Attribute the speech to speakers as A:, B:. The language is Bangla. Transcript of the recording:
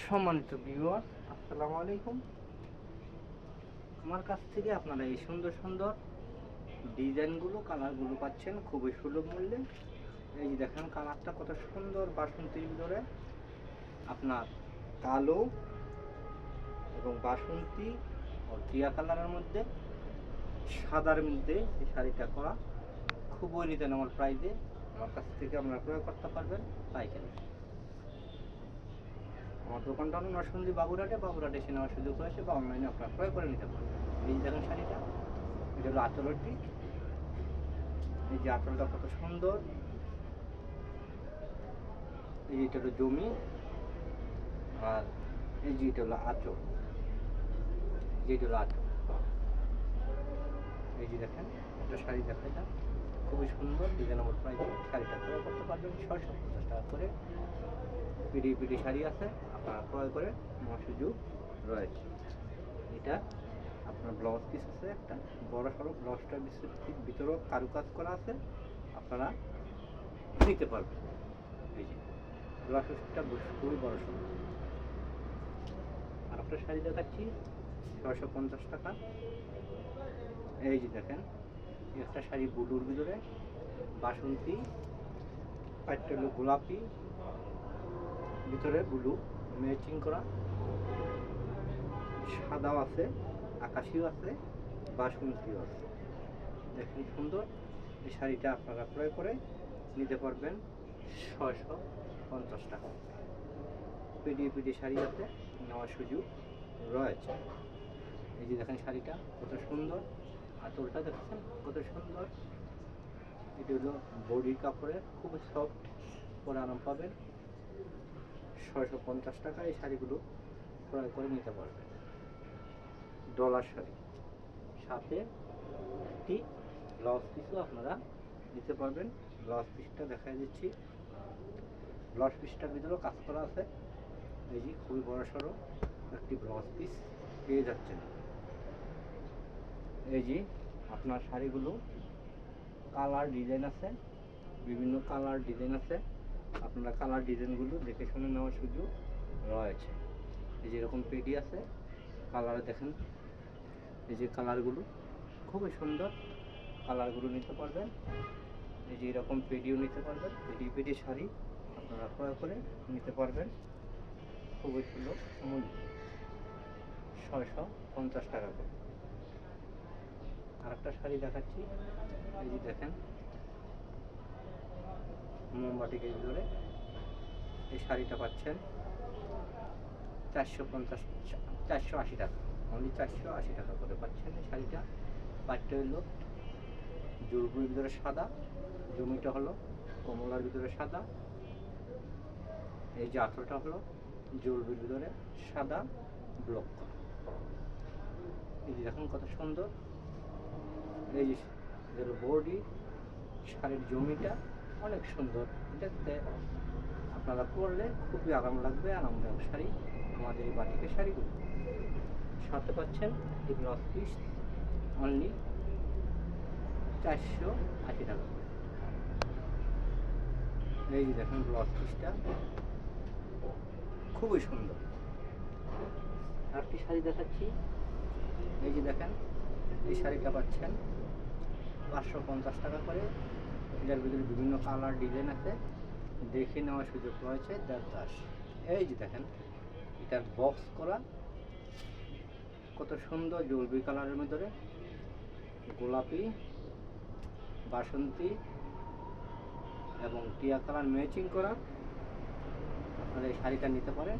A: সম্মানিত ভিউয়ার, আসসালামু আলাইকুম। আমার কাছ থেকে আপনারা এই সুন্দর সুন্দর ডিজাইনগুলো, কালারগুলো পাচ্ছেন খুবই সুলভ মূল্যে। এই যে দেখেন কালারটা কত সুন্দর, বাসন্তীর ভিতরে আপনার কালো এবং বাসন্তী ও টিয়া কালারের মধ্যে সাদার মধ্যে এই শাড়িটা করা খুবই রিজনেবল প্রাইসে আমার কাছ থেকে আপনারা ক্রয় করতে পারবেন পাইকারি। আমার দোকানটা হলো নরসিংদী বাবুরহাটে এসে নেওয়ার সুযোগ রয়েছে বা অনলাইনে আপনারা ক্রয় করে নিতে পারবেন। এই দেখেন শাড়িটা, এটা হলো আঁচলের দিক। এই যে আঁচলটা কত সুন্দর, এই যে এটা হলো জমি, আর এই যে এটা হলো আঁচল, যেটা হলো আঁচল। এই যে দেখেন একটা শাড়ি দেখা যায় খুবই সুন্দর রিজনেবল প্রাইসে শাড়িটা ক্রয় করতে পারবেন 650 টাকা করে। পিডি শাড়ি আছে, আপনারা ক্রয় করে নেওয়ার সুযোগ রয়েছে। এটা আপনার ব্লাউজ পিস আছে, একটা বড় সড়ো ব্লাউজটার ভিতরেও কারুকাজ করা আছে, আপনারা নিতে পারবেন। এই যে ব্লাউজ পিসটা খুবই বড় সড়ো। আর একটা শাড়ি দেখাচ্ছি 650 টাকা। এই যে দেখেন একটা শাড়ি ব্লুর ভিতরে বাসন্তী, পাটটা হলো গোলাপি, ভিতরে ব্লু ম্যাচিং করা, সাদাও আছে, আকাশিও আছে, বাসন্তীও আছে। দেখেন সুন্দর এই শাড়িটা আপনারা ক্রয় করে নিতে পারবেন 650 টাকা। পিডি শাড়ি আছে, নেওয়ার সুযোগ রয়েছে। এই যে দেখেন শাড়িটা কত সুন্দর, আঁচলটা দেখছেন কত সুন্দর। এটা হলো বডির কাপড়ের, খুব সফট, পরে আরাম পাবেন। 650 টাকা এই শাড়িগুলো ক্রয় করে নিতে পারবেন। ডলার শাড়ি, সাথে একটি ব্লাউজ পিসও আপনারা নিতে পারবেন। ব্লাউজ পিসটা দেখা দিচ্ছি, ব্লাউজ পিসটার ভিতরেও কাজ করা আছে। এই যে খুবই বড় সড়ো একটি ব্লাউজ পিস পেয়ে যাচ্ছেন। এই যে আপনার শাড়িগুলো কালার ডিজাইন আছে, বিভিন্ন কালার ডিজাইন আছে, আপনারা কালার ডিজাইনগুলো দেখে শুনে নেওয়ার সুযোগ রয়েছে। এই যে এরকম পেডি আছে, কালার দেখেন, এই যে কালারগুলো খুবই সুন্দর, কালারগুলো নিতে পারবেন। এই যে এরকম পেডিও নিতে পারবেন, পেডি শাড়ি আপনারা ক্রয় করে নিতে পারবেন খুবই সুন্দর মূল্য, 650 টাকা করে। আর একটা শাড়ি দেখাচ্ছি, এই যে দেখেন মোমবাটিকের ভিতরে এই শাড়িটা পাচ্ছেন 480 টাকা, অনলি 480 টাকা করে পাচ্ছেন এই শাড়িটা। পাটটা হলো জুলগুর ভিতরে সাদা, জমিটা হলো কমলার ভিতরে সাদা। এই যে আঁচলটা হলো জুলগুর ভিতরে সাদা ব্লক করা। এই যে দেখুন কত সুন্দর, এই যে বডি, শাড়ির জমিটা অনেক সুন্দর দেখতে, আপনারা পরলে খুবই আরাম লাগবে, আরামদায়ক শাড়ি আমাদের এই বাটিকের শাড়িগুলো। সাথে পাচ্ছেন এই ব্লাউজ পিস অনলি 480 টাকা। এই যে দেখেন ব্লাউজ পিসটা খুবই সুন্দর। আরেকটি শাড়ি দেখাচ্ছি, এই যে দেখেন এই শাড়িটা পাচ্ছেন 550 টাকা করে। এটার ভিতরে বিভিন্ন কালার ডিজাইন আছে, দেখে নেওয়ার সুযোগ রয়েছে দেবদাস। এই যে দেখেন এটার বক্স করা কত সুন্দর, জলবি কালারের ভিতরে গোলাপি, বাসন্তী এবং টিয়া কালার ম্যাচিং করা। আপনারা এই শাড়িটা নিতে পারেন